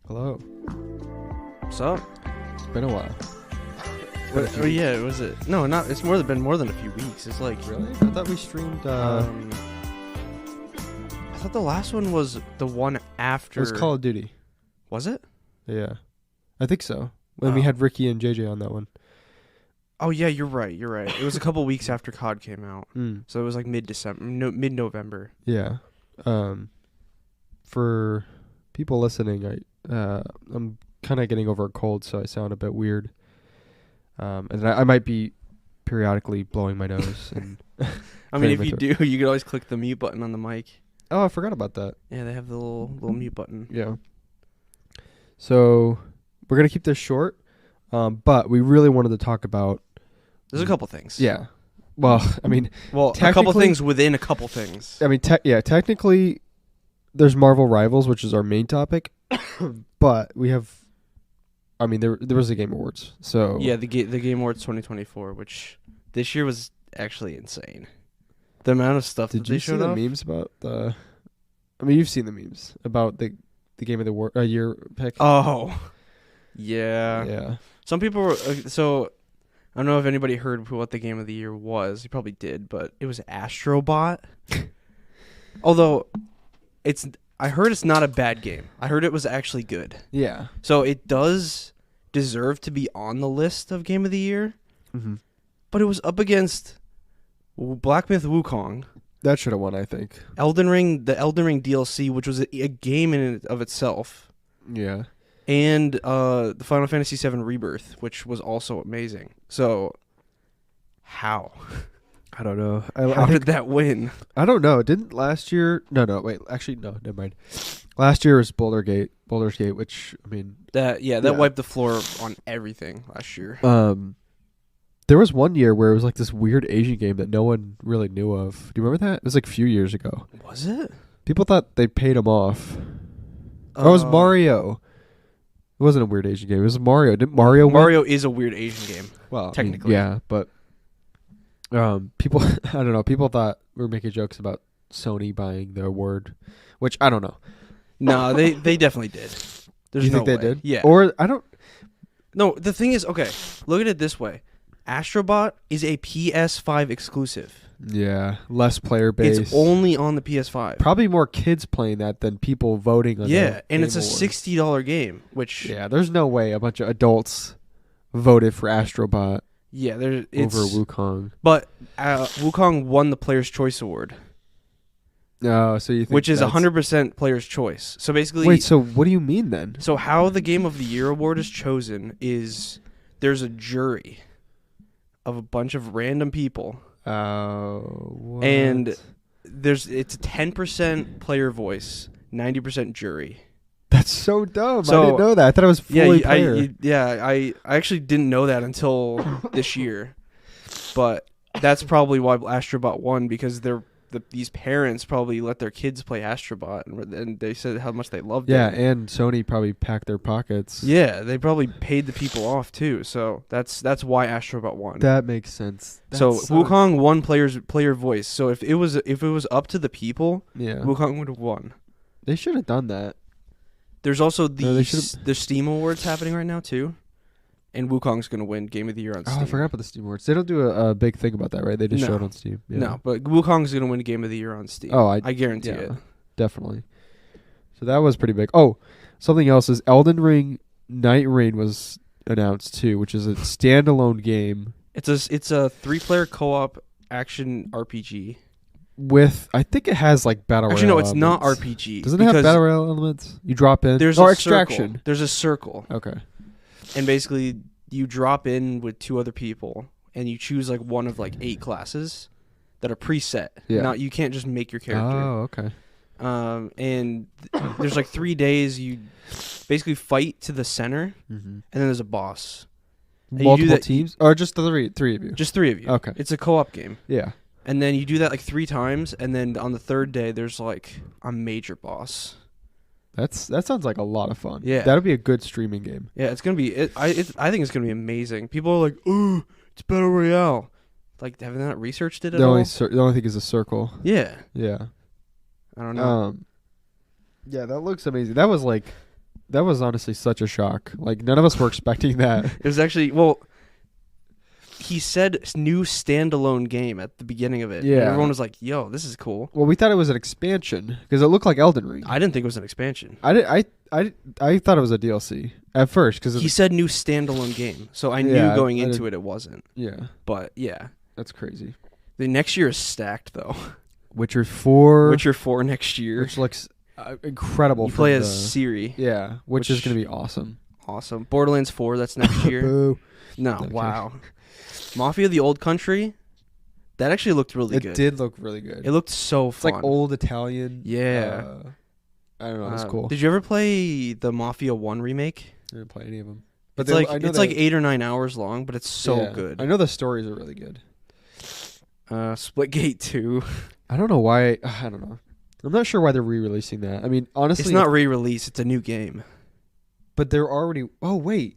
Hello. What's up? It's been a while. Oh yeah, was it? No, not. It's been more than a few weeks. It's like Really? I thought we streamed. I thought the last one was the one after. It was Call of Duty. Was it? Yeah, I think so. When we had Ricky and JJ on that one. Oh yeah, you're right. You're right. It was a couple weeks after COD came out, Mm. so it was like mid-November. Yeah. For people listening, I'm kind of getting over a cold, so I sound a bit weird. And I might be periodically blowing my nose. And I mean, if you do, you could always click the mute button on the mic. Oh, I forgot about that. Yeah, they have the little mute button. Yeah. So we're gonna keep this short, but we really wanted to talk about. There's a couple things. Yeah. Well, I mean, a couple things within a couple things. I mean, technically, there's Marvel Rivals, which is our main topic, but we have. I mean, there was the Game Awards, so Yeah, the Game Awards 2024, which this year was actually insane. The amount of stuff that they showed off. Did you see the memes about the? I mean, you've seen the memes about the Game of the Year pick. Oh, yeah. Yeah. Some people were so. I don't know if anybody heard what the Game of the Year was. You probably did, but it was Astrobot. Although, I heard it's not a bad game. I heard it was actually good. Yeah. So it does deserve to be on the list of Game of the Year. Mm-hmm. But it was up against Black Myth Wukong. That should have won, I think. The Elden Ring DLC, which was a game in and of itself. Yeah. And the Final Fantasy VII Rebirth, which was also amazing. So, how? I don't know. How did that win? I don't know. Didn't last year? No. Wait. Actually, no. Never mind. Last year was Baldur's Gate, which I mean, That wiped the floor on everything last year. There was one year where it was like this weird Asian game that no one really knew of. Do you remember that? It was like a few years ago. Was it? People thought they paid him off. Oh, it was Mario. It wasn't a weird Asian game. It was Mario. Didn't Mario win? Mario is a weird Asian game. Well, technically. I mean, yeah, but people, I don't know. People thought we were making jokes about Sony buying the award, which I don't know. No, they definitely did. There's you no think they way. did? Yeah. Or I don't. No, the thing is, okay, look at it this way. Astrobot is a PS5 exclusive. Yeah, less player base. It's only on the PS5. Probably more kids playing that than people voting on. Yeah, and it's a Awards. $60 game, which There's no way a bunch of adults voted for Astrobot over Wukong. But Wukong won the Player's Choice Award. No, so you think which is 100% Player's Choice. So basically, wait. So what do you mean then? So how the Game of the Year award is chosen is there's a jury of a bunch of random people. What? And it's a 10% player voice, 90% jury. That's so dumb. So, I didn't know that. I thought it was fully player. I actually didn't know that until this year. But that's probably why Astrobot won, because these parents probably let their kids play Astrobot, and they said how much they loved it. Yeah, and Sony probably packed their pockets. Yeah, they probably paid the people off too. So that's why Astrobot won. That makes sense. Wukong won player voice. So if it was up to the people, Wukong would have won. They should have done that. There's also the Steam Awards happening right now too, and Wukong's gonna win Game of the Year on Steam. Oh, I forgot about the Steam Awards. They don't do a big thing about that, right? They just show it on Steam. Yeah. No, but Wukong's gonna win Game of the Year on Steam. Oh, I guarantee it. Definitely. So that was pretty big. Oh, something else is Elden Ring Night Rain was announced too, which is a standalone game. It's a 3-player co-op action RPG. With, I think it has like battle royale. Actually, no, it's elements. not RPG. Doesn't it have battle royale elements? You drop in. There's extraction. Circle. There's a circle. Okay. And basically, you drop in with 2 other people, and you choose like one of like 8 classes that are preset. Yeah. You can't just make your character. Oh, okay. And there's like 3 days. You basically fight to the center, and then there's a boss. And Multiple teams, or just the three of you? Just 3 of you. Okay. It's a co-op game. Yeah. And then you do that like 3 times, and then on the 3rd day, there's like a major boss. That sounds like a lot of fun. Yeah, that'll be a good streaming game. Yeah, it's gonna be. I think it's gonna be amazing. People are like, "Oh, it's battle royale." Like, have they not researched it at all? The only thing is a circle. Yeah. Yeah. I don't know. Yeah, that looks amazing. That was like That was honestly such a shock. Like, none of us were expecting that. It was actually, well, he said new standalone game at the beginning of it. Yeah. And everyone was like, yo, this is cool. Well, we thought it was an expansion because it looked like Elden Ring. I didn't think it was an expansion. I thought it was a DLC at first because He said new standalone game. So I knew going into it wasn't. Yeah. But yeah. That's crazy. The next year is stacked, though. Witcher 4. Witcher 4 next year. Which looks incredible. You play as Ciri. Yeah, which is going to be awesome. Awesome. Borderlands 4, that's next year. Boo. No, Okay. wow. Mafia: The Old Country, that actually looked really good. It did look really good. It looked so It's fun. like old Italian. Yeah. I don't know. It's cool. Did you ever play the Mafia 1 remake? I didn't play any of them. It's like 8 or 9 hours long, but it's so good. I know the stories are really good. Splitgate 2. I don't know why. I don't know. I'm not sure why they're re-releasing that. I mean, honestly, It's not re-release, it's a new game. But they're already. Oh wait,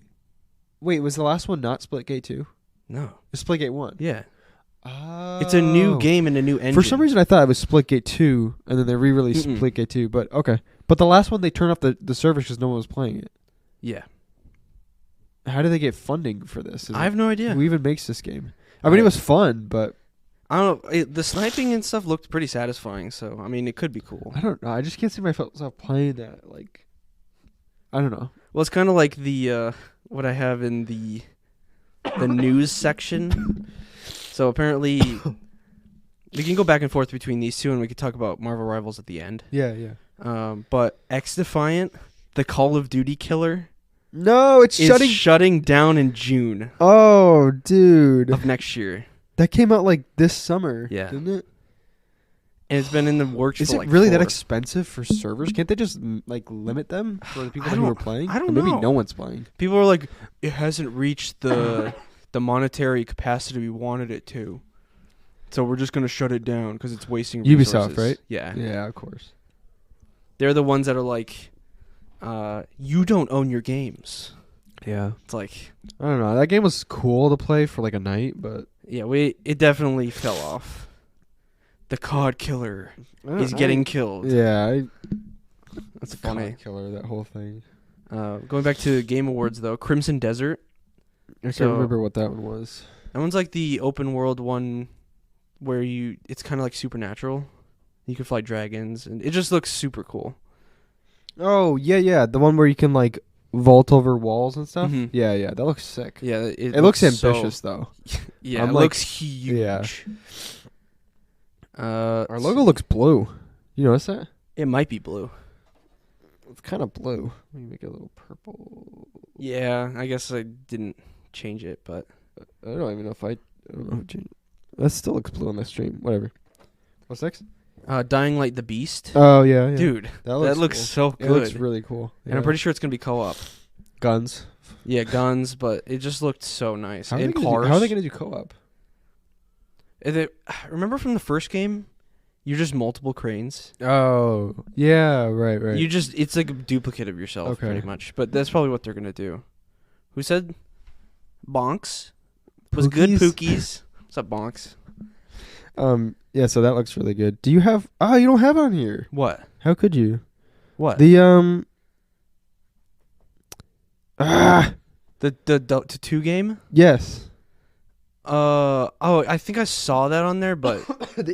was the last one not Splitgate 2? No. It's Splitgate 1. Yeah. Oh. It's a new game and a new engine. For some reason, I thought it was Splitgate 2, and then they re-released Splitgate 2. But okay. But the last one, they turned off the servers because no one was playing it. Yeah. How do they get funding for this? I have no idea. Who even makes this game? I mean, it was fun, but I don't know. The sniping and stuff looked pretty satisfying, so, I mean, it could be cool. I don't know. I just can't see myself playing that. Like, I don't know. Well, it's kind of like the what I have in the news section. So apparently, we can go back and forth between these two, and we could talk about Marvel Rivals at the end. Yeah, yeah. But X-Defiant, the Call of Duty killer, No, it's is shutting down in June Oh, dude. of next year. That came out like this summer, Yeah. didn't it? And it's been in the works Is for it like really that 4. expensive for servers? Can't they just like limit them for the people I who are don't- playing? I don't Or maybe know. no one's playing. People are like, it hasn't reached the monetary capacity we wanted it to. So we're just going to shut it down because it's wasting resources. Ubisoft, right? Yeah. Yeah, of course. They're the ones that are like, you don't own your games. Yeah. It's like, I don't know. That game was cool to play for like a night, but yeah, it definitely fell off. The COD killer is getting killed. Yeah, That's the funny. COD killer, that whole thing. Going back to Game Awards though, Crimson Desert. I can't remember what that one was. That one's like the open world one where it's kind of like Supernatural. You can fly dragons, and it just looks super cool. Oh, yeah. The one where you can like vault over walls and stuff? Mhm. Yeah, that looks sick. Yeah, It looks ambitious though. Yeah, I'm it like- looks huge. yeah. Our so logo looks blue. You notice that? It might be blue. It's kind of blue. Let me make it a little purple. Yeah, I guess I didn't change it, but I don't even know if I don't know. That still looks blue on the stream. Whatever. What's next? Dying Light the Beast. Oh yeah. Dude, that looks cool. so good. It looks really cool. And I'm pretty sure it's gonna be co-op. guns. Yeah, guns, but it just looked so nice. How are And they gonna cars. how are they gonna do co-op? Remember from the first game, you're just multiple cranes. Oh yeah, right. It's like a duplicate of yourself, Okay. pretty much. But that's probably what they're gonna do. Who said Bonks? Was good Pookies. What's up, Bonks? Yeah, so that looks really good. Do you have? Oh, you don't have it on here. What? How could you? What? The the 2 game? yes. I think I saw that on there, but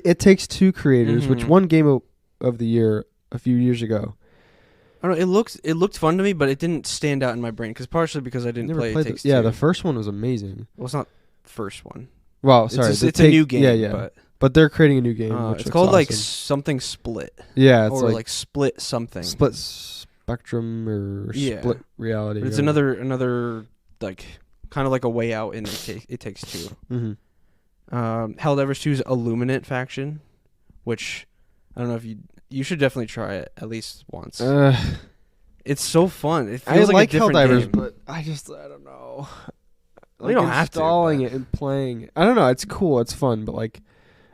It Takes Two creators, which Mhm. won Game of the Year a few years ago. I don't know. It looked fun to me, but it didn't stand out in my brain partially because I didn't Never play played It Takes yeah, Two. the first one was amazing. Well, it's not the first one. Well, sorry, It's a new game. Yeah. But they're creating a new game. Which It's looks called like awesome. something Split, Yeah, it's or like like Split something. Split Spectrum or Yeah. Split Reality. But it's another like kind of like a way out in It Takes Two. Mm-hmm. Helldivers 2's Illuminate faction, which I don't know if you should definitely try it at least once. It's so fun. It I feels like like a different Helldivers, game. but I don't know. Well, you don't have to, installing but- it and playing it. I don't know. It's cool. It's fun, but like,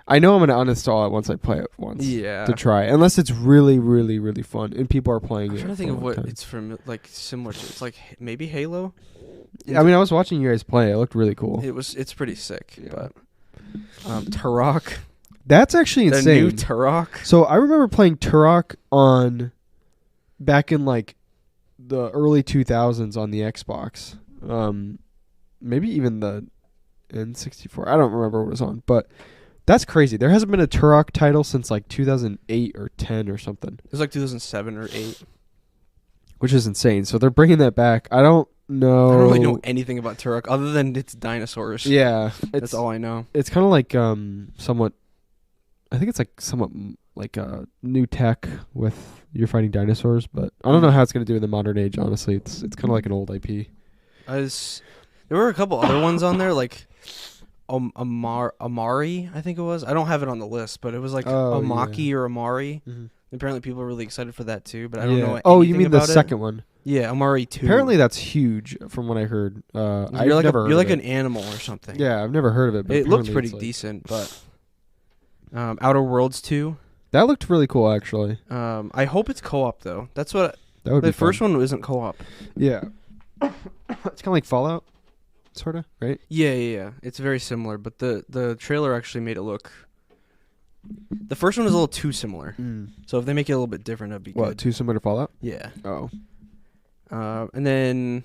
I know I'm gonna uninstall it once I play it once. Yeah. To try, unless it's really, really, really fun and people are playing I'm it. trying to for think a of long what time. it's from, like similar to. It's like maybe Halo. I mean, I was watching you guys play. It looked really cool. It's pretty sick. Yeah. But Turok, That's actually the insane. new Turok. So I remember playing Turok back in like the early 2000s on the Xbox. Maybe even the N64. I don't remember what it was on, but that's crazy. There hasn't been a Turok title since like 2008 or 10 or something, It was like 2007 or 8. which is insane. So they're bringing that back. I don't know. I don't really know anything about Turok other than it's dinosaurs. Yeah, That's all I know. It's kind of like somewhat. I think it's like somewhat like new tech with you're fighting dinosaurs, but I don't know how it's gonna do in the modern age. Honestly, it's kind of like an old IP. There were a couple other ones on there, like Amari, I think it was. I don't have it on the list, but it was like Amaki or Amari. Mm-hmm. Apparently, people are really excited for that too, but I don't know anything Oh, you mean the about it. second one? Yeah, Amari 2. Apparently, that's huge from what I heard. You're like an animal or something. Yeah, I've never heard of it. But it looked apparently pretty decent, but Outer Worlds 2. that looked really cool, actually. I hope it's co-op though. That's what That would be the first fun. one isn't co-op. Yeah, it's kind of like Fallout, sort of, right? Yeah. It's very similar, but the trailer actually made it look. The first one is a little too similar, so if they make it a little bit different, that'd be What, good. too similar to Fallout? Yeah. Oh. And then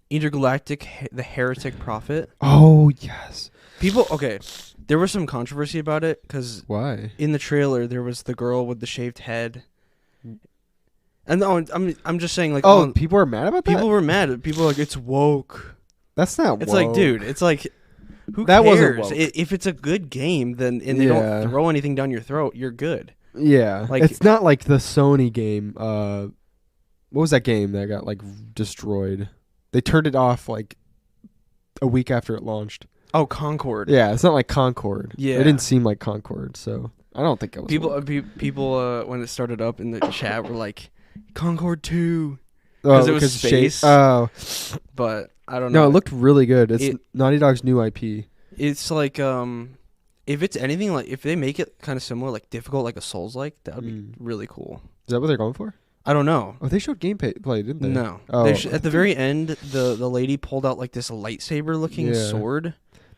Intergalactic, the Heretic Prophet. Oh yes. Okay, there was some controversy about it because Why? in the trailer there was the girl with the shaved head. And I'm just saying, like, People are mad about that. people were mad. People were like, it's woke. That's not. It's woke. like, dude, it's like, who That wasn't cares? woke. If it's a good game, then and they don't throw anything down your throat, you're good. Yeah, Like- it's not like the Sony game. What was that game that got like destroyed? They turned it off like a week after it launched. Oh, Concord. Yeah, it's not like Concord. Yeah. It didn't seem like Concord, so I don't think it was. People when it started up in the chat were like, Concord 2, because it was space. Oh but I don't know. no, it looked really good. It's It- Naughty Dog's new IP. It's like if it's anything like if they make it kind of similar, like difficult, like a Souls-like, that would be really cool. Is that what they're going for? I don't know. Oh, they showed gameplay, didn't they? No. Oh, At the very end, the lady pulled out like this lightsaber looking Yeah. sword.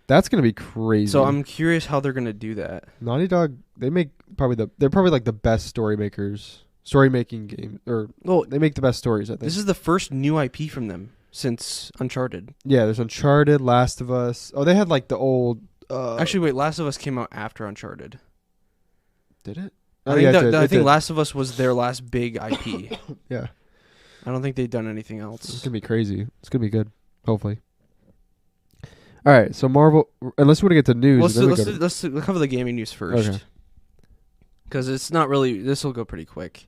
that's gonna be crazy. So I'm curious how they're gonna do that. Naughty Dog. They're probably like the best story making game, or Well, they make the best stories. I think this is the first new IP from them since Uncharted. Yeah, there's Uncharted, Last of Us. Oh, they had like the old. Actually, wait, Last of Us came out after Uncharted. Did it? I think Last of Us was their last big IP. Yeah, I don't think they've done anything it's else. gonna be crazy. It's gonna be good. Hopefully. All right, so Marvel. Unless you want to get to news, Let's cover the gaming news first. Okay. Because it's not really. This will go pretty quick.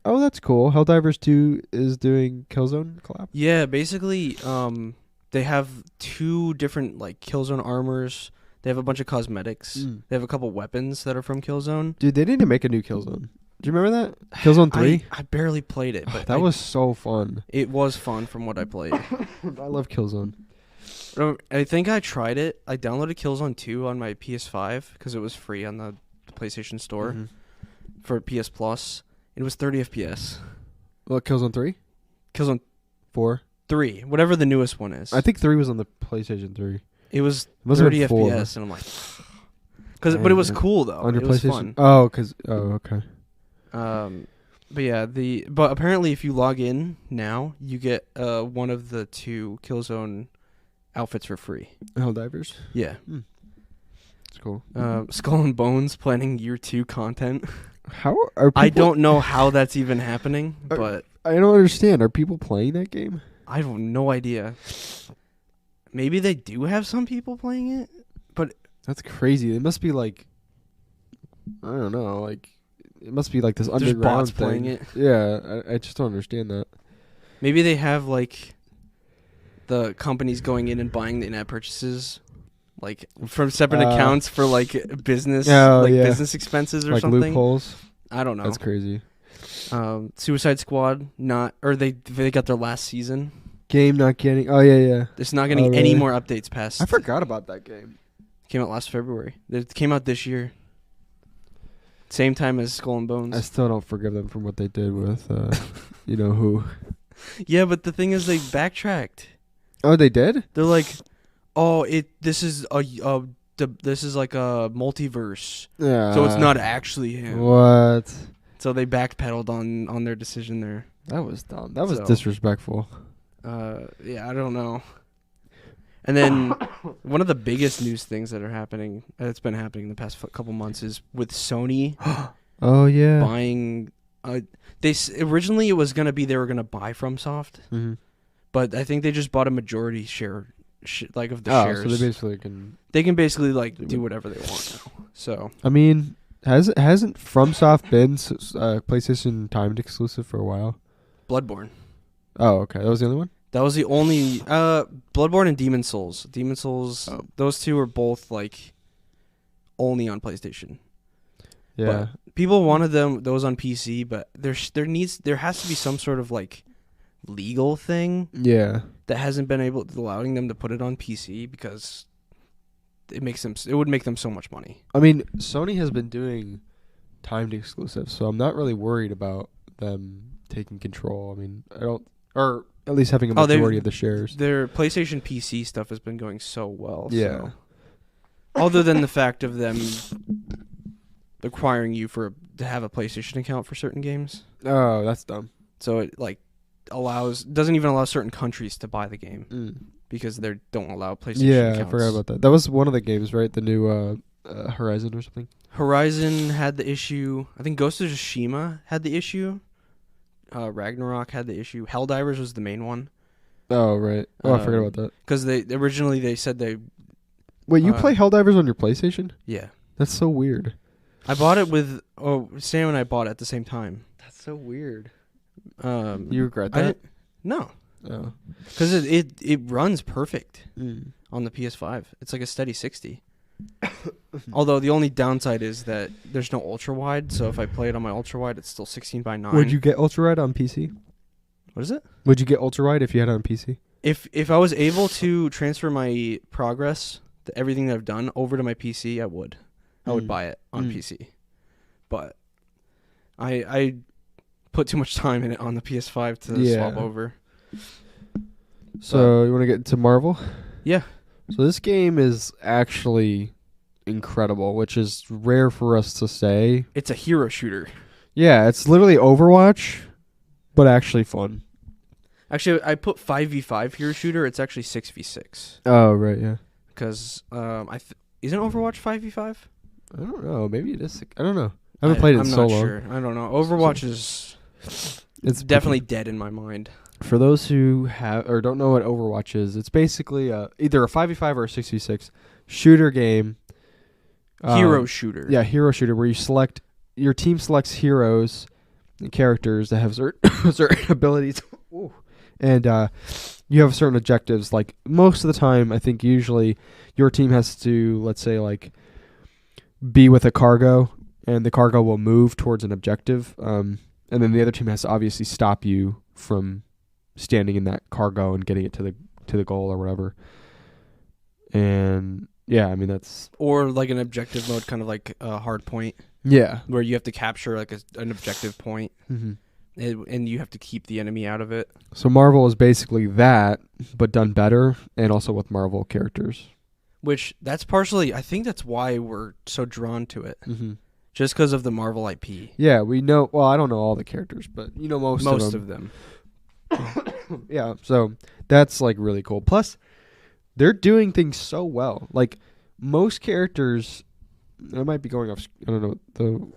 Oh, that's cool. Helldivers 2 is doing Killzone collab. Yeah, basically, they have 2 different like Killzone armors. They have a bunch of cosmetics. They have a couple weapons that are from Killzone. Dude, they need to make a new Killzone. Do you remember that? Killzone 3? I barely played it, but That was so fun. it was fun from what I played. I love Killzone. I think I tried it. I downloaded Killzone 2 on my PS5 because it was free on the PlayStation Store for PS Plus. It was 30 FPS. What, Killzone 3? Killzone 4? 3, whatever the newest one is. I think 3 was on the PlayStation 3. It was must have 30 been 4. FPS, and I'm like, but it was cool though. On your it was PlayStation? fun. Okay. But yeah, but apparently if you log in now, you get one of the 2 Killzone outfits for free. Helldivers? Yeah. It's cool. Skull and Bones planning year 2 content. How are people, I don't know how that's even happening, but I don't understand. Are people playing that game? I have no idea. Maybe they do have some people playing it, but That's crazy. It must be like, I don't know, like it must be like this there's underground bots thing. playing it. Yeah, I just don't understand that. Maybe they have like the companies going in and buying the in-app purchases, like from separate accounts for like business, business expenses or like something. loopholes. I don't know. That's crazy. Suicide Squad they got their last season. Game not getting. Oh yeah. It's not getting any more updates past. I forgot about that game. Came out last February. It came out this year. Same time as Skull and Bones. I still don't forgive them from what they did with, you know who. Yeah, but the thing is, they backtracked. Oh, they did? They're like, "Oh, this is like a multiverse, Yeah. so it's not actually him." What? So they backpedaled on their decision there. That was dumb. That was So, disrespectful. Yeah, I don't know. And then one of the biggest news things that are happening, that's been happening the past couple months, is with Sony Oh yeah. buying. Originally it was gonna be they were gonna buy FromSoft, Mm-hmm. but I think they just bought a majority share, like of the Oh, shares. so they basically can. They can basically like do whatever they want now. So I mean, hasn't FromSoft been PlayStation timed exclusive for a while? Bloodborne. Oh, okay. That was the only one. That was the only Bloodborne and Demon Souls. Demon Souls, those two were both like only on PlayStation. Yeah. But people wanted those on PC, but there has to be some sort of like legal thing Yeah. that hasn't been allowing them to put it on PC because it would make them so much money. I mean, Sony has been doing timed exclusives, so I'm not really worried about them taking control. I mean, or at least having a majority of the shares. Their PlayStation PC stuff has been going so well. Yeah. So. Other than the fact of them requiring you to have a PlayStation account for certain games. Oh, that's dumb. So it like doesn't even allow certain countries to buy the game because they don't allow PlayStation accounts. I forgot about that. That was one of the games, right? The new Horizon or something. Horizon had the issue. I think Ghost of Tsushima had the issue. Ragnarok had the issue. Helldivers was the main one. Oh, right. Oh, I forgot about that. Because originally they said they... Wait, you play Helldivers on your PlayStation? Yeah. That's so weird. I bought it with... Oh, Sam and I bought it at the same time. That's so weird. You regret that? No. Oh. Because it runs perfect on the PS5. It's like a steady 60. Although the only downside is that there's no ultra wide, so if I play it on my ultra wide, it's still 16:9. Would you get ultra wide on PC? What is it? Would you get ultra wide if you had it on PC? If I was able to transfer my progress, everything that I've done, over to my PC, I would. I would buy it on PC. But I put too much time in it on the PS5 to swap over. So you want to get into Marvel? Yeah. So this game is actually incredible, which is rare for us to say. It's a hero shooter. Yeah, it's literally Overwatch, but actually fun. Actually, I put 5v5 hero shooter. It's actually 6v6. Oh, right, yeah. Because isn't Overwatch 5v5? I don't know. Maybe it is. I don't know. I haven't played it so long. I'm not sure. I don't know. Overwatch is it's definitely dead in my mind. For those who have or don't know what Overwatch is, it's basically either a 5v5 or a 6v6 shooter game. Hero shooter. Yeah, hero shooter where your team selects heroes and characters that have certain abilities. Ooh. And you have certain objectives. Like most of the time, I think usually your team has to, let's say, like be with a cargo, and the cargo will move towards an objective. And then the other team has to obviously stop you from standing in that cargo and getting it to the goal or whatever. And yeah, I mean that's or like an objective mode, kind of like a hard point. Yeah, where you have to capture like an objective point, and you have to keep the enemy out of it. So Marvel is basically that, but done better, and also with Marvel characters. Which that's partially, I think that's why we're so drawn to it. Just because of the Marvel IP. Yeah, we know. Well, I don't know all the characters, but you know most of them. Yeah, so that's like really cool. Plus, they're doing things so well. Like most characters, I might be going off. I don't know what the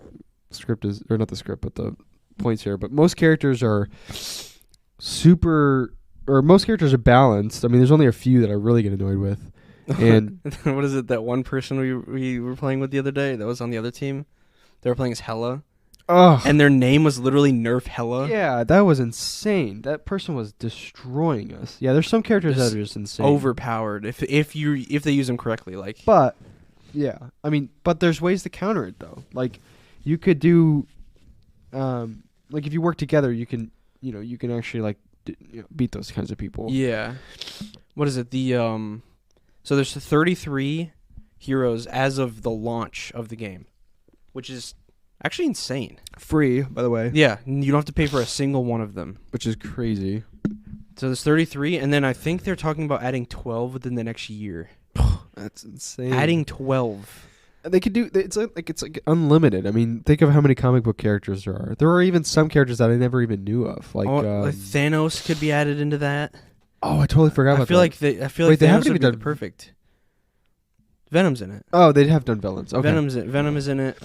script is, or not the script, but the points here. But most characters are most characters are balanced. I mean, there's only a few that I really get annoyed with. And what is it? That one person we were playing with the other day that was on the other team. They were playing as Hela. Oh. And their name was literally Nerf Hela. Yeah, that was insane. That person was destroying us. Yeah, there's some characters that are just insane. Overpowered if they use them correctly, like. But yeah, I mean, but there's ways to counter it though. Like you could do like if you work together, you can actually like beat those kinds of people. Yeah. What is it? So there's 33 heroes as of the launch of the game, which is actually insane. Free, by the way. Yeah, you don't have to pay for a single one of them. Which is crazy. So there's 33, and then I think they're talking about adding 12 within the next year. That's insane. Adding 12. They could do. It's like unlimited. I mean, think of how many comic book characters there are. There are even some characters that I never even knew of. Like Thanos could be added into that. Oh, I totally forgot about that. I feel like they Thanos haven't would even be done the perfect. Venom's in it. Oh, they have done villains. Okay. Venom is in it.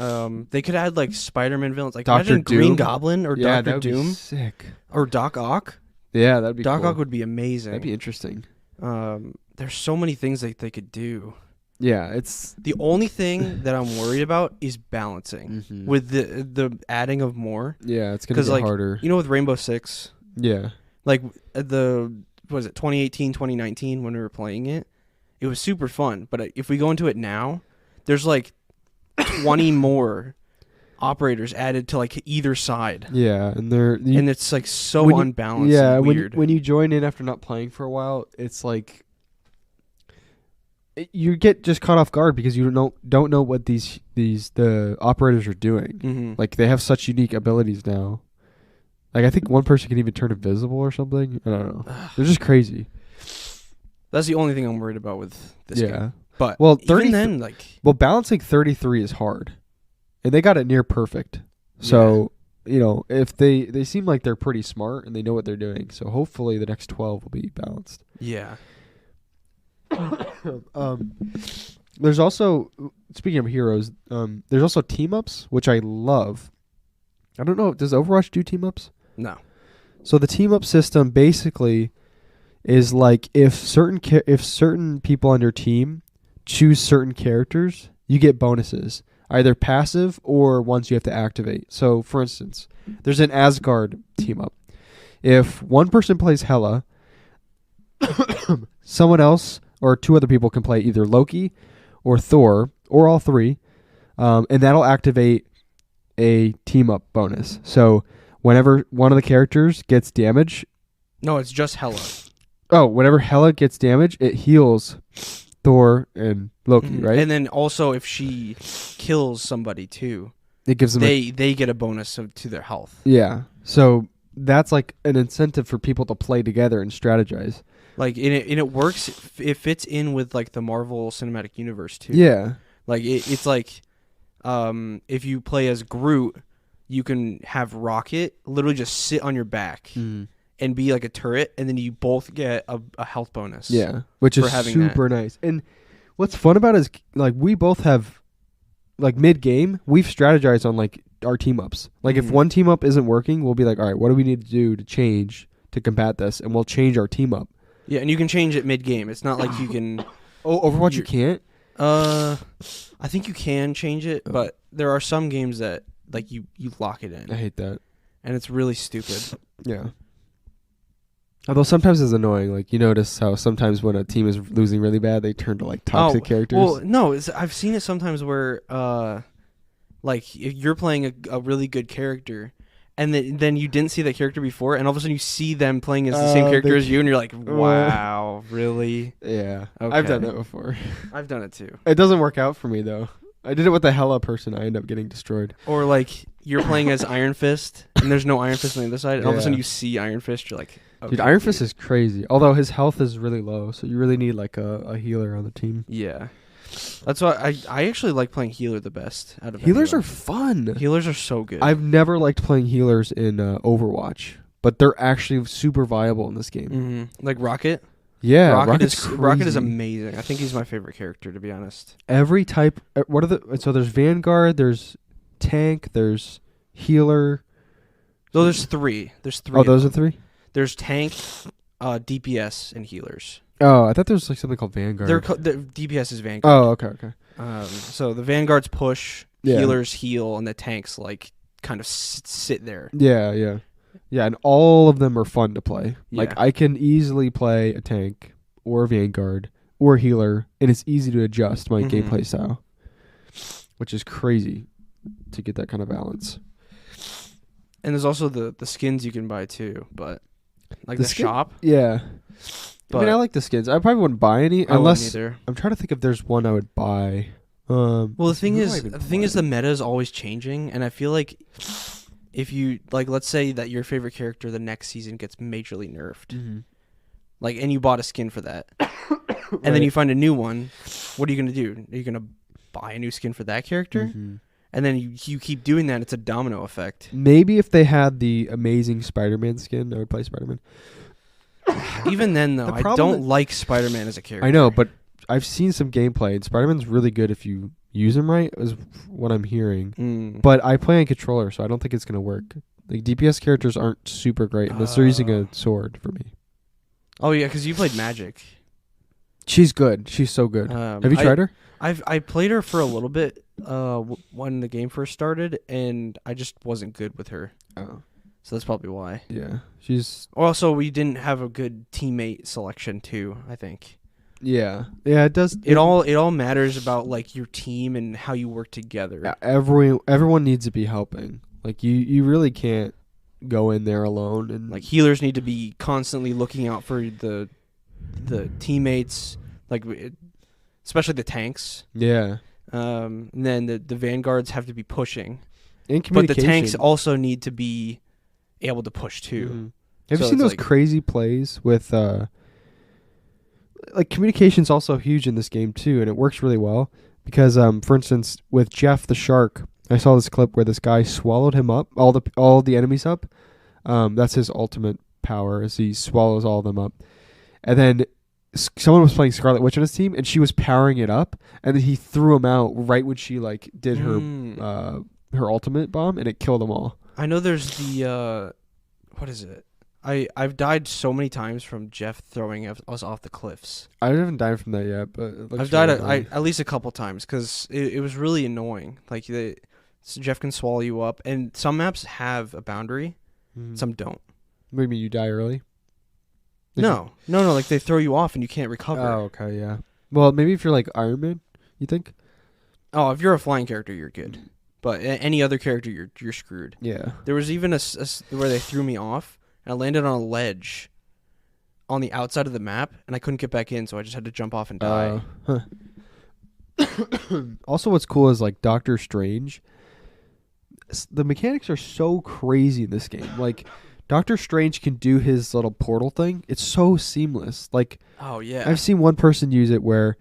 They could add like Spider-Man villains, like Dr. imagine Green Doom? Goblin or Yeah, Doctor that would Doom be sick. or Doc Ock. Yeah, that'd be Doc cool. Ock would be amazing. That'd be interesting. There's so many things that they could do. Yeah, it's The only thing that I'm worried about is balancing with the adding of more. Yeah, it's gonna be like, harder. You know, with Rainbow Six, Yeah. like what was it 2018, 2019 when we were playing it, it was super fun. But if we go into it now, there's like 20 more operators added to like either side. Yeah, and and it's like so unbalanced. Yeah, and weird. when you join in after not playing for a while, it's like you get just caught off guard because you don't know what the operators are doing. Mm-hmm. Like they have such unique abilities now. Like I think one person can even turn invisible or something. I don't know. They're just crazy. That's the only thing I'm worried about with this game. But even then, balancing 33 is hard, and they got it near perfect. So if they seem like they're pretty smart and they know what they're doing. So hopefully the next 12 will be balanced. Yeah. There's also, speaking of heroes, there's also team ups, which I love. I don't know, does Overwatch do team ups? No. So the team up system basically is like if certain people on your team choose certain characters, you get bonuses, either passive or ones you have to activate. So for instance, there's an Asgard team up. If one person plays Hela, someone else or two other people can play either Loki or Thor or all three, and that'll activate a team up bonus. So whenever one of the characters gets damage, no, it's just Hela. Oh, whenever Hela gets damage, it heals Thor and Loki, right? And then also if she kills somebody too, it gives them they get a bonus to their health. Yeah. So that's like an incentive for people to play together and strategize. Like and it works. It fits in with like the Marvel Cinematic Universe too. Yeah. Like it's like, if you play as Groot, you can have Rocket literally just sit on your back and be like a turret, and then you both get a health bonus. Yeah, which is super nice. And what's fun about it is like we both have like mid game we've strategized on like our team ups. Like if one team up isn't working, we'll be like, all right, what do we need to do to change to combat this, and we'll change our team up. Yeah, and you can change it mid game. It's not like you can. Oh, Overwatch you can't. I think you can change it, but there are some games that like you lock it in. I hate that, and it's really stupid. Yeah. Although sometimes it's annoying. Like you notice how sometimes when a team is losing really bad, they turn to like toxic characters. Well, no, I've seen it sometimes where like if you're playing a really good character, and then you didn't see that character before, and all of a sudden you see them playing as the same character as you, and you're like, wow, really? Yeah. Okay. I've done that before. I've done it too. It doesn't work out for me, though. I did it with the Hela person. I end up getting destroyed. Or like you're playing as Iron Fist, and there's no Iron Fist on the other side, and all of a sudden you see Iron Fist, you're like, okay, dude, Iron Fist is crazy. Although his health is really low, so you really need like a healer on the team. Yeah. That's why I actually like playing healer the best out of healers anyone. are fun. Healers are so good. I've never liked playing healers in Overwatch, but they're actually super viable in this game. Mm-hmm. Like Rocket. Yeah, Rocket is amazing. I think he's my favorite character, to be honest. Every type. What are the? So there's Vanguard. There's tank. There's healer. So there's three. Oh, those are three. There's tank, DPS, and healers. Oh, I thought there was like something called Vanguard. The DPS is Vanguard. Oh, okay. So the Vanguards push, healers heal, and the tanks like kind of sit there. Yeah, and all of them are fun to play. Yeah. Like I can easily play a tank or a Vanguard or a healer, and it's easy to adjust my gameplay style, which is crazy to get that kind of balance. And there's also the skins you can buy too, but like the shop. Yeah. But I mean, I like the skins. I probably wouldn't buy any unless either. I'm trying to think if there's one I would buy. Well, the thing is the meta is always changing, and I feel like if you like, let's say that your favorite character the next season gets majorly nerfed, and you bought a skin for that, and then you find a new one, what are you gonna do? Are you gonna buy a new skin for that character, Mhm. and then you keep doing that. It's a domino effect. Maybe if they had the amazing Spider-Man skin, I would play Spider-Man. Even then, though, The I problem don't like Spider-Man as a character. I know, but I've seen some gameplay, and Spider-Man's really good if you use him right, is what I'm hearing. Mm. But I play on controller, so I don't think it's gonna work. Like DPS characters aren't super great unless they're using a sword for me. Oh yeah, because you played Magic. She's good. She's so good. Have you tried her? I played her for a little bit when the game first started, and I just wasn't good with her. Oh, So that's probably why. yeah. She's Also, we didn't have a good teammate selection too, I think. yeah. It does. It all matters about like your team and how you work together. Everyone needs to be helping. Like you really can't go in there alone and Like healers need to be constantly looking out for the teammates, like especially the tanks. yeah. And then the vanguards have to be pushing, And but the communication. tanks also need to be able to push too. Mhm. Have So you seen it's those like- crazy plays with like communication's also huge in this game too, and it works really well because for instance with Jeff the Shark, I saw this clip where this guy swallowed him up, all the enemies up. That's his ultimate power, is he swallows all of them up. And then someone was playing Scarlet Witch on his team, and she was powering it up, and then he threw him out right when she like did her ultimate bomb, and it killed them all. I know there's the what is it? I've died so many times from Jeff throwing us off the cliffs. I haven't died from that yet, but it looks I've died really at least a couple times because it was really annoying. Like Jeff can swallow you up, and some maps have a boundary, Mhm. some don't. What do you mean, you die early? No. Like they throw you off and you can't recover. Oh, okay, yeah. Well, maybe if you're like Iron Man, you think? Oh, if you're a flying character, you're good. But any other character, you're screwed. Yeah. There was even a where they threw me off, and I landed on a ledge on the outside of the map, and I couldn't get back in, so I just had to jump off and die. Also, what's cool is like Doctor Strange. The mechanics are so crazy in this game. Like, Doctor Strange can do his little portal thing. It's so seamless. Like, Oh yeah. I've seen one person use it where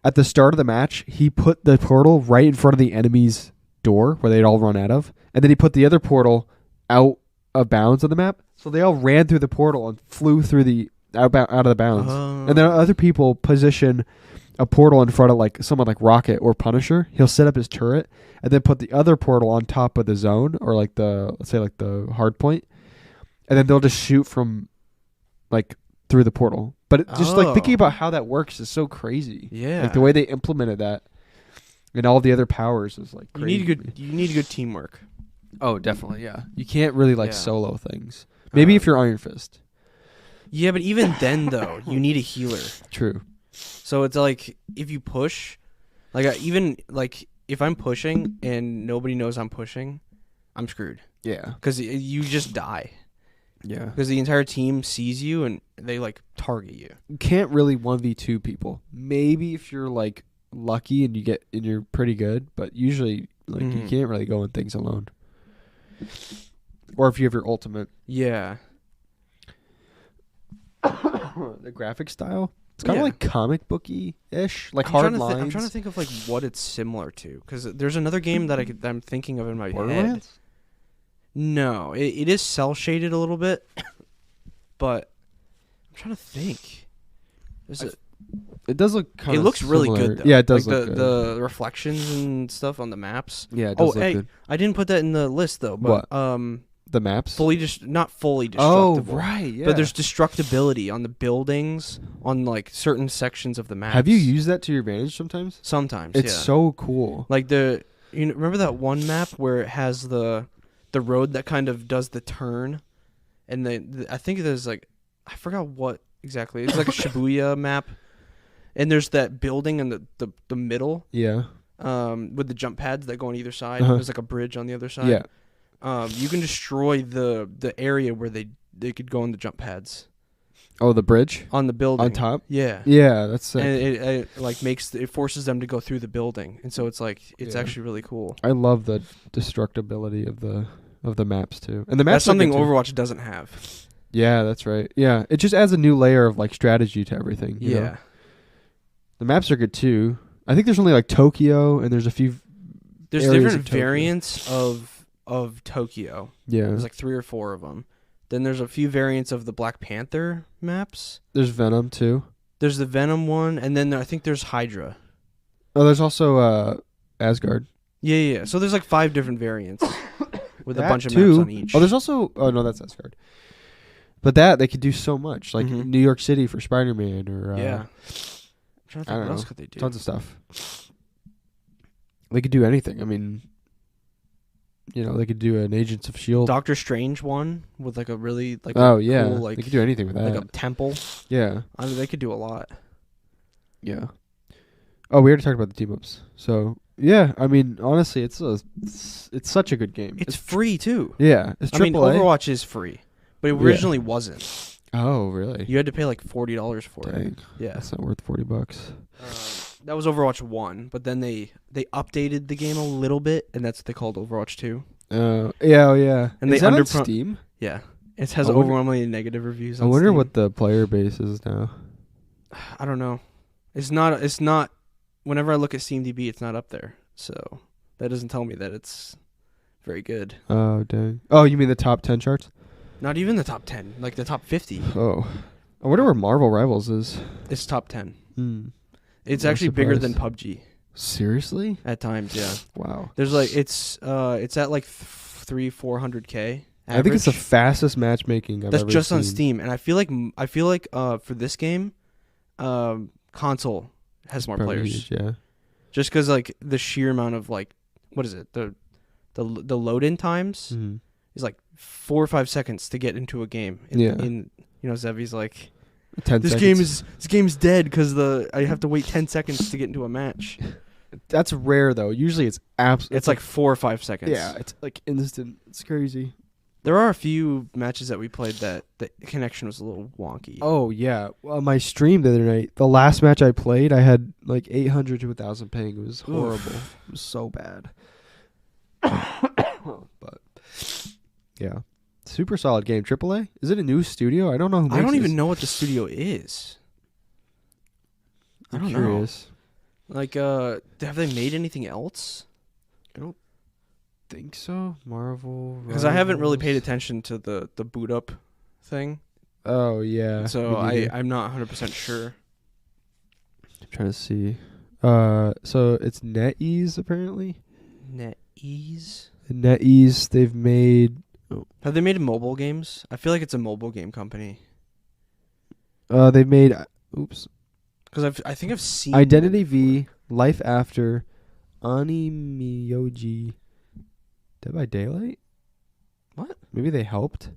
at the start of the match, he put the portal right in front of the enemy's door where they'd all run out of. And then he put the other portal out of bounds on the map. So they all ran through the portal and flew through the out of the bounds. And then other people position a portal in front of like someone like Rocket or Punisher. He'll set up his turret and then put the other portal on top of the zone or like let's say like the hard point. And then they'll just shoot from like through the portal. But just like thinking about how that works is so crazy. Yeah. Like the way they implemented that and all the other powers is like crazy. You need good teamwork. Oh, definitely, yeah. You can't really like Yeah. solo things. Maybe if you're Iron Fist. Yeah, but even then though, you need a healer. True. So it's like if you push, like even like if I'm pushing and nobody knows I'm pushing, I'm screwed Yeah. because you just die Yeah. because the entire team sees you and they like target you. You can't really 1v2 people. Maybe if you're like lucky and you're pretty good, but usually like you Mhm. can't really go in things alone. Or if you have your ultimate. Yeah. The graphic style, it's kind of Yeah. like comic booky-ish, like I'm hard trying to lines. I'm trying to think of like what it's similar to because there's another game that I'm thinking of in my head. Borderlands? No, it is cell shaded a little bit, but I'm trying to think. It does look kind It of looks really similar. good though. Yeah, it does like look good. the reflections and stuff on the maps. Yeah, it does look hey, good. I didn't put that in the list though. But The maps? not fully Oh, destructible. right, yeah. But there's destructibility on the buildings, on like certain sections of the maps. Have you used that to your advantage sometimes? Sometimes, It's yeah. so cool. Like remember that one map where it has the road that kind of does the turn, and I think there's like I forgot what exactly. It's like a Shibuya map, and there's that building in the middle. Yeah. With the jump pads that go on either side. Uh-huh. There's like a bridge on the other side. Yeah. You can destroy the area where they could go on the jump pads Oh, the bridge? on the building On top? Yeah. Yeah, that's sick. And it like it forces them to go through the building, and so it's like it's Yeah. actually really cool. I love the destructibility of the maps too. And the maps That's something are good too. Overwatch doesn't have. Yeah, that's right. Yeah, it just adds a new layer of like strategy to everything. you know? Yeah. The maps are good too. I think there's only like Tokyo, and there's a few. There's areas different of Tokyo. variants of Tokyo. Yeah. There's like 3 or 4 of them. Then there's a few variants of the Black Panther maps. There's Venom too. There's the Venom one, and then I think there's Hydra. Oh, there's also Asgard. Yeah. So there's like 5 different variants with a That bunch of too. maps on each. Oh, there's also. Oh no, that's Asgard. But that they could do so much, like Mhm. New York City for Spider-Man, or yeah. I'm trying to I think don't what else know. could they do. tons of stuff. They could do anything. I mean, they could do an Agents of Shield. Doctor Strange one with like a really like Oh yeah, cool, like, they could do anything with that. like a temple. Yeah, I mean, they could do a lot. yeah. Oh, we already talked about the team ups. So yeah, I mean, honestly, it's such a good game. It's free too. Yeah, it's I mean, AAA. Overwatch is free, but it originally wasn't. Oh really? You had to pay like $40 for it. Dang, Yeah. that's not worth $40. That was Overwatch 1, but then they updated the game a little bit, and that's what they called Overwatch 2. Yeah. And is they that on underpro- Steam? Yeah. It has I wonder- overwhelmingly negative reviews I on wonder Steam. what the player base is now. I don't know. It's not whenever I look at SteamDB, it's not up there. So that doesn't tell me that it's very good. Oh dang. Oh, you mean the top 10 charts? Not even the top 10, like the top 50. Oh, I wonder where Marvel Rivals is. It's top 10. Hmm. It's I'm actually bigger than surprised. PUBG Seriously? at times, yeah. Wow. There's like it's at like 300-400K. I think it's the average. fastest matchmaking I've That's ever just seen. on Steam, and I feel like for this game, console has more Probably players. huge, yeah. Just because like the sheer amount of like what is it the load in times Mhm. is like 4 or 5 seconds to get into a game. Yeah. In Zevy's like 10 this seconds. game is dead because I have to wait 10 seconds to get into a match. That's rare though. Usually it's It's like 4 or 5 seconds. yeah, it's like instant. It's crazy. There are a few matches that we played that the connection was a little wonky. Oh yeah. Well, my stream the other night, the last match I played, I had like 800 to 1,000 ping. It was horrible. It was so bad. But yeah, super solid game. AAA. Is it a new studio? I don't know who makes I don't this. even know what the studio is. I I'm don't curious. know. Like, have they made anything else? Think so. Marvel. Because I haven't really paid Rivals. attention to the boot up thing, Oh yeah. so me neither. I'm not 100% sure. I'm trying to see. So it's NetEase apparently. NetEase. NetEase. They've made. Have they made mobile games? I feel like it's a mobile game company. They've made. Oops. Because I think I've seen Identity them V, Life After, Animiyoji, Dead by Daylight? What? Maybe they helped?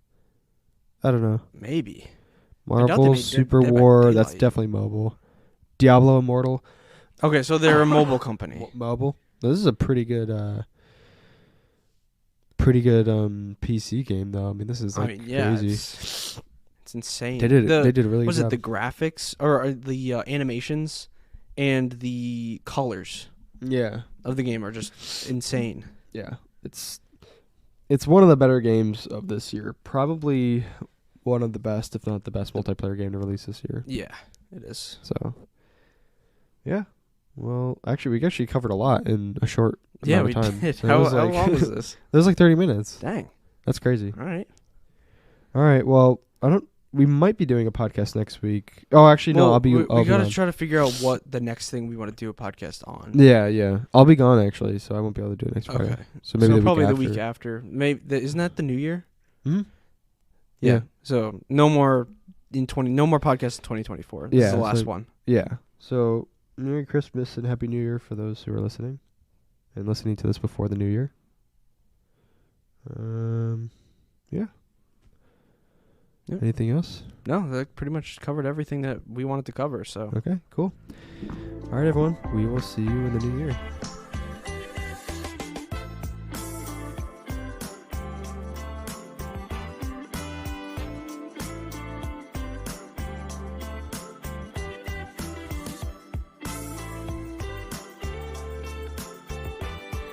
I don't know. before. Maybe. Marvel, made Super Dead by War, that's Daylight. definitely mobile. Diablo Immortal, Okay, so they're a mobile company. mobile. This is a pretty good PC game though. I mean, this is like crazy. It's insane. They did a really Was good it job. the graphics or the animations and the colors Yeah. of the game are just insane. Yeah. It's one of the better games of this year. Probably one of the best, if not the best multiplayer game to release this year. Yeah, it is. So, yeah. Well, actually, we actually covered a lot in a short Yeah, amount we of time. did. So How it was like, long was this? It was like 30 minutes. Dang. That's crazy. All right. All right. Well, we might be doing a podcast next week. Oh, actually, no. I'll be. We I'll be gotta gone. try to figure out what the next thing we want to do a podcast on. Yeah. I'll be gone actually, so I won't be able to do it next Friday. Okay. So maybe probably the the week after. Maybe isn't that the New Year? Hmm. Yeah. So no more podcasts in 2024. This is Yeah, the last so- one. Yeah. So Merry Christmas and Happy New Year for those who are listening and listening to this before the New Year. Yeah. Yeah. Anything else? No, that pretty much covered everything that we wanted to cover. So. Okay, cool. All right, everyone. We will see you in the new year.